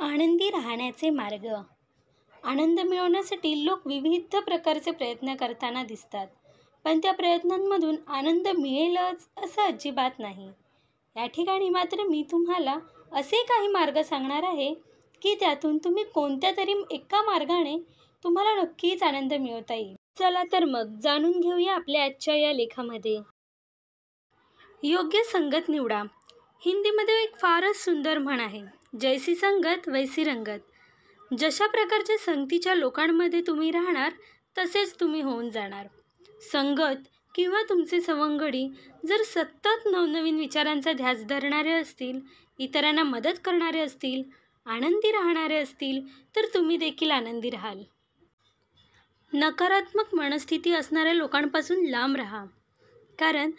आनंदी राहण्याचे मार्ग. आनंद मिळवण्यासाठी लोक विविध प्रकारचे प्रयत्न करताना दिसतात, पण त्या प्रयत्नांमधून आनंद मिळेलच असं अजिबात नाही. या ठिकाणी मात्र मी तुम्हाला असे काही मार्ग सांगणार आहे की त्यातून तुम्ही कोणत्या तरी एका मार्गाने तुम्हाला नक्कीच आनंद मिळवता येईल. चला तर मग जाणून घेऊया आपल्या आजच्या या लेखामध्ये. योग्य संगत निवडा. हिंदीमध्ये एक फारच सुंदर म्हण आहे, जैसी संगत वैसी रंगत. जशा प्रकारच्या संगतीच्या लोकांमध्ये तुम्ही राहणार तसेच तुम्ही होऊन जाणार. संगत किंवा तुमचे सवंगडी जर सतत नवनवीन विचारांचा ध्यास धरणारे असतील, इतरांना मदत करणारे असतील, आनंदी राहणारे असतील, तर तुम्ही देखील आनंदी राहाल. नकारात्मक मनस्थिती असणाऱ्या लोकांपासून लांब राहा, कारण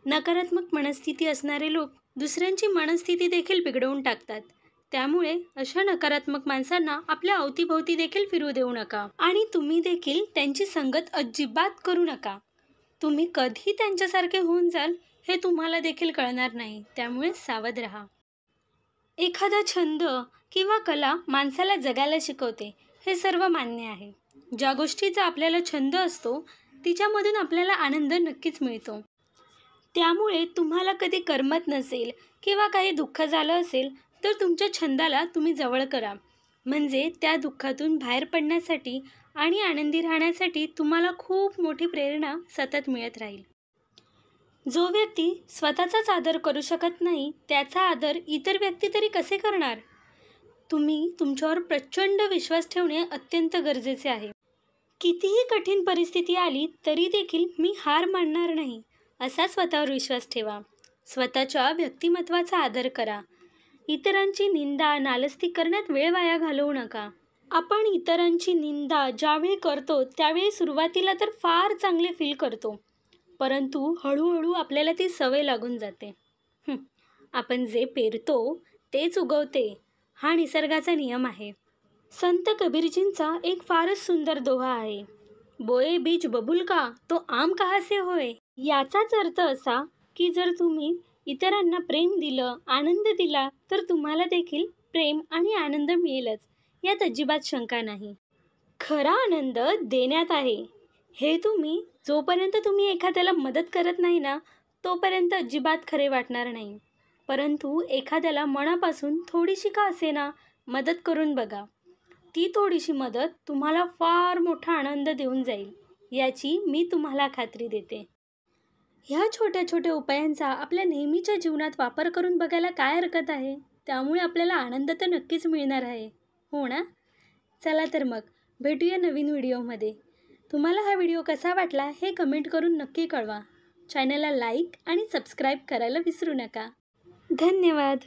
नकारात्मक मनस्थिती असणारे लोक दुसऱ्यांची मनस्थिती देखील बिघडवून टाकतात. त्यामुळे अशा नकारात्मक माणसांना आपल्या अवतीभोवती देखील फिरू देऊ नका आणि तुम्ही देखील त्यांची संगत अजिबात करू नका. तुम्ही कधी त्यांच्यासारखे होऊन जाल हे तुम्हाला देखील कळणार नाही, त्यामुळे सावध राहा. एखादा छंद किंवा कला माणसाला जगायला शिकवते, हे सर्व मान्य आहे. ज्या गोष्टीचा आपल्याला छंद असतो तिच्यामधून आपल्याला आनंद नक्कीच मिळतो. त्यामुळे तुम्हाला कधी करमत नसेल किंवा काही दुःख झालं असेल तर तुमच्या छंदाला तुम्ही जवळ करा, म्हणजे त्या दुःखातून बाहेर पडण्यासाठी आणि आनंदी राहण्यासाठी तुम्हाला खूप मोठी प्रेरणा सतत मिळत राहील. जो व्यक्ती स्वतःचाच आदर करू शकत नाही त्याचा आदर इतर व्यक्ती तरी कसे करणार? तुम्ही तुमच्यावर प्रचंड विश्वास ठेवणे अत्यंत गरजेचे आहे. कितीही कठीण परिस्थिती आली तरी देखील मी हार मानणार नाही असा स्वतःवर विश्वास ठेवा. स्वतःच्या व्यक्तिमत्वाचा आदर करा. इतरांची निंदा नालस्ती करण्यात वेळ वाया घालवू नका. आपण इतरांची निंदा ज्यावेळी करतो त्यावेळी सुरुवातीला तर फार चांगले फील करतो, परंतु हळूहळू आपल्याला ती सवय लागून जाते. आपण जे पेरतो तेच उगवते, हा निसर्गाचा नियम आहे. संत कबीरजींचा एक फारच सुंदर दोहा आहे, बोए बीज बबूल का तो आम कहासे होय. याचाच अर्थ असा की जर तुम्ही इतरांना प्रेम दिलं, आनंद दिला, तर तुम्हाला देखील प्रेम आणि आनंद मिळेलच, यात अजिबात शंका नाही. खरा आनंद देण्यात आहे. हे तुम्ही जोपर्यंत तुम्ही एखाद्याला मदत करत नाही ना तोपर्यंत अजिबात खरे वाटणार नाही, परंतु एखाद्याला मनापासून थोडीशी का असेना मदत करून बघा. ती थोडीशी मदत तुम्हाला फार मोठा आनंद देऊन जाईल, याची मी तुम्हाला खात्री देते. ह्या छोट्या छोट्या उपायांचा आपल्या नेहमीच्या जीवनात वापर करून बघायला काय हरकत आहे? त्यामुळे आपल्याला आनंद तर नक्कीच मिळणार आहे, हो ना? चला तर मग भेटूया नवीन व्हिडिओमध्ये. तुम्हाला हा व्हिडिओ कसा वाटला हे कमेंट करून नक्की कळवा. चॅनलला लाईक आणि सबस्क्राईब करायला विसरू नका. धन्यवाद.